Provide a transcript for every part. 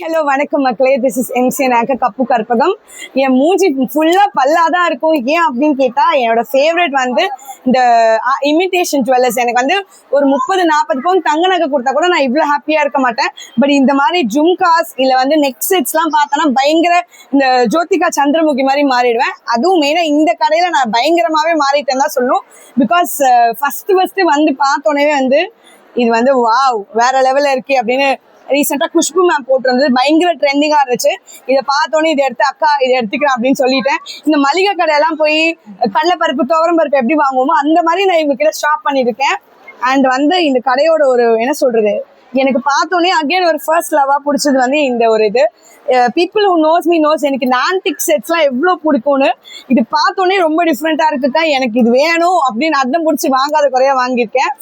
Hello வணக்கம் மக்களே, this is MC நாக்க கப்பு கற்பகம். என் மூஞ்சி ஃபுல்லாக பல்லாக தான் இருக்கும். ஏன் அப்படின்னு கேட்டால், என்னோட ஃபேவரட் வந்து இந்த இமிட்டேஷன் ஜுவல்லர்ஸ். எனக்கு வந்து ஒரு 30-40 பவுன் தங்க நகை கொடுத்தா கூட நான் இவ்வளோ ஹாப்பியாக இருக்க மாட்டேன். பட் இந்த மாதிரி ஜும்காஸ் இல்லை வந்து நெக் செட்ஸ்லாம் பார்த்தோன்னா பயங்கர இந்த ஜோதிகா சந்திரமுகி மாதிரி மாறிடுவேன். அதுவும் மெயினாக இந்த கடையில் நான் பயங்கரமாகவே மாறிட்டேன் தான் சொல்லணும். பிகாஸ் ஃபஸ்ட்டு வந்து பார்த்தோன்னே வந்து இது வந்து வாவ் வேற லெவலில் இருக்குது அப்படின்னு ரீசெண்டாக குஷ்பு மேம் போட்டிருந்தது. பயங்கர ட்ரெண்டிங்காக இருந்துச்சு. இதை பார்த்தோன்னே இதை எடுத்து அக்கா இதை எடுத்துக்கிறேன் அப்படின்னு சொல்லிட்டேன். இந்த மளிகை கடையெல்லாம் போய் கடலைப்பருப்பு துவரம் பருப்பு எப்படி வாங்குவோமோ அந்த மாதிரி நான் இவங்ககிட்ட ஸ்டாப் பண்ணியிருக்கேன். அண்ட் வந்து இந்த கடையோட ஒரு என்ன சொல்கிறது, எனக்கு பார்த்தோன்னே அகெயின் ஒரு ஃபர்ஸ்ட் லவ்வாக பிடிச்சது வந்து இந்த ஒரு இது. People who knows me knows எனக்கு இந்த ஆன்டிக் செட்ஸ்லாம் எவ்வளோ பிடிக்கும்னு. இது பார்த்தோன்னே ரொம்ப டிஃப்ரெண்ட்டாக இருக்குக்கா, எனக்கு இது வேணும் அப்படின்னு அடம் பிடிச்சி வாங்காத குறையாக வாங்கியிருக்கேன்.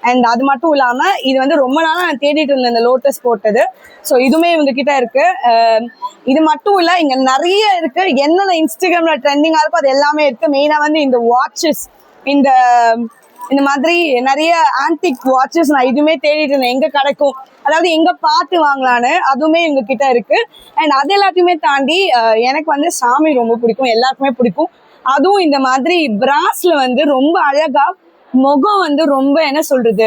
அண்ட் அது மட்டும் இல்லாமல் இது வந்து ரொம்ப நாளாக நான் தேடிட்டு இருந்தேன் இந்த லோட்டஸ் போட்டது. ஸோ இதுவுமே இவங்ககிட்ட இருக்குது. இது மட்டும் இல்லை, இங்கே நிறைய இருக்குது. என்னென்ன இன்ஸ்டாகிராமில் ட்ரெண்டிங்காக இருக்கோ அது எல்லாமே இருக்குது. மெயினாக வந்து இந்த வாட்சஸ், இந்த மாதிரி நிறைய ஆன்டிக் வாட்சஸ் நான் இதுவுமே தேடிட்டு இருந்தேன் எங்கே கிடைக்கும், அதாவது எங்கே பார்த்து வாங்கலான்னு. அதுவுமே இவங்ககிட்ட இருக்குது. அண்ட் அது எல்லாத்தையுமே தாண்டி எனக்கு வந்து சாமி ரொம்ப பிடிக்கும், எல்லாருக்குமே பிடிக்கும். அதுவும் இந்த மாதிரி பிராஸில் வந்து ரொம்ப அழகாக முகம் வந்து ரொம்ப என்ன சொல்றது,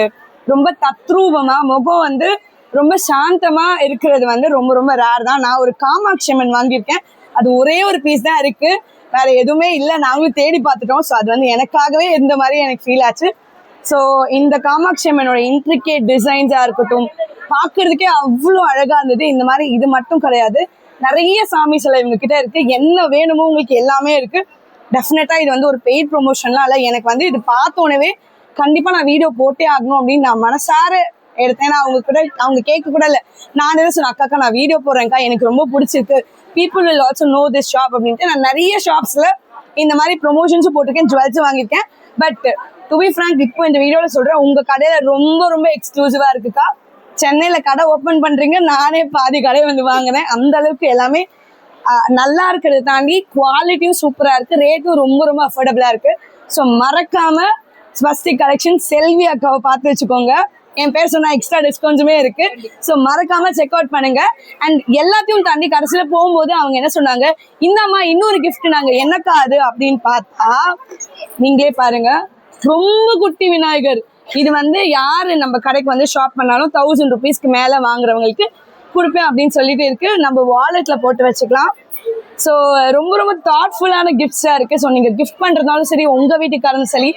ரொம்ப தத்ரூபமா முகம் வந்து ரொம்ப சாந்தமா இருக்கிறது வந்து ரொம்ப ரொம்ப ரேர் தான். நான் ஒரு காமாட்சி அம்மன் வாங்கியிருக்கேன். அது ஒரே ஒரு பீஸ் தான் இருக்கு, வேற எதுவுமே இல்லை. நாங்களும் தேடி பார்த்துட்டோம். ஸோ அது வந்து எனக்காகவே இந்த மாதிரி எனக்கு ஃபீல் ஆச்சு. ஸோ இந்த காமாட்சி அம்மனோட இன்ட்ரிகேட் டிசைன்ஸா இருக்கட்டும், பார்க்கறதுக்கே அவ்வளோ அழகா இருந்தது. இந்த மாதிரி இது மட்டும் கிடையாது, நிறைய சாமி சிலை இவங்க கிட்ட இருக்கு. என்ன வேணுமோ உங்களுக்கு எல்லாமே இருக்கு. டெஃபினட்டாக இது வந்து ஒரு பெய்ட் ப்ரொமோஷன்லாம் இல்லை. எனக்கு வந்து இது பார்த்தோன்னே கண்டிப்பாக நான் வீடியோ போட்டே ஆகணும் அப்படின்னு நான் மனசார எடுத்தேன். நான் அவங்க கேட்க கூட இல்லை, நான் எதாவது சொன்னேன், அக்காக்கா நான் வீடியோ போடுறேன்க்கா, எனக்கு ரொம்ப பிடிச்சிருக்கு, people will also know this shop அப்படின்ட்டு. நான் நிறைய ஷாப்ஸில் இந்த மாதிரி ப்ரொமோஷன்ஸும் போட்டிருக்கேன், ஜுவல்ஸும் வாங்கியிருக்கேன். பட் டு பி ஃப்ராங்க், இப்போ இந்த வீடியோவில் சொல்கிறேன், உங்கள் கடையில் ரொம்ப ரொம்ப எக்ஸ்க்ளூசிவாக இருக்குக்கா. சென்னையில் கடை ஓப்பன் பண்ணுறீங்க, நானே பாதி கடையை வந்து வாங்கினேன். அந்த அளவுக்கு எல்லாமே நல்லா இருக்கிறத தாண்டி குவாலிட்டியும் சூப்பராக இருக்குது, ரேட்டும் ரொம்ப ரொம்ப அஃபோர்டபுளாக இருக்குது. ஸோ மறக்காமல் ஸ்வஸ்திக் கலெக்ஷன் செல்வி அக்காவை பார்த்து வச்சுக்கோங்க. என் பேர் சொன்னால் எக்ஸ்ட்ரா டிஸ்கவுண்ட்ஸுமே இருக்குது. ஸோ மறக்காமல் செக் அவுட் பண்ணுங்கள். அண்ட் எல்லாத்தையும் தாண்டி கடைசியில் போகும்போது அவங்க என்ன சொன்னாங்க, இந்தம்மா இன்னொரு கிஃப்ட் நாங்கள் என்னக்கா அது அப்படின்னு பார்த்தா, நீங்களே பாருங்கள், ரொம்ப குட்டி விநாயகர். இது வந்து யார் நம்ம கடைக்கு வந்து ஷாப் பண்ணாலும் 1000 rupeesக்கு மேலே வாங்குறவங்களுக்கு கொடுப்பேன் அப்படின்னு சொல்லிட்டு இருக்கு. நம்ம வாலெட்டில் போட்டு வச்சுக்கலாம். ஸோ ரொம்ப ரொம்ப தாட்ஃபுல்லான கிஃப்ட்ஸாக இருக்குது. ஸோ நீங்கள் கிஃப்ட் பண்ணுறதுனாலும் சரி, உங்கள் வீட்டுக்காரனும் சரி,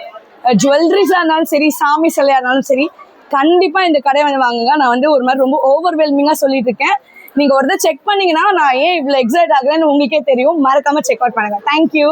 ஜுவல்லரிஸாக இருந்தாலும் சரி, சாமி சிலையாக இருந்தாலும் சரி, கண்டிப்பாக இந்த கடையை வந்து வாங்குங்க. நான் வந்து ஒரு மாதிரி ரொம்ப ஓவர்வெல்மிங்காக சொல்லிட்டு இருக்கேன். நீங்கள் ஒரு செக் பண்ணிங்கன்னா நான் ஏன் இவ்வளோ எக்ஸைட் ஆகுறேன்னு உங்களுக்கே தெரியும். மறக்காமல் செக் அவுட் பண்ணுங்கள். தேங்க்யூ.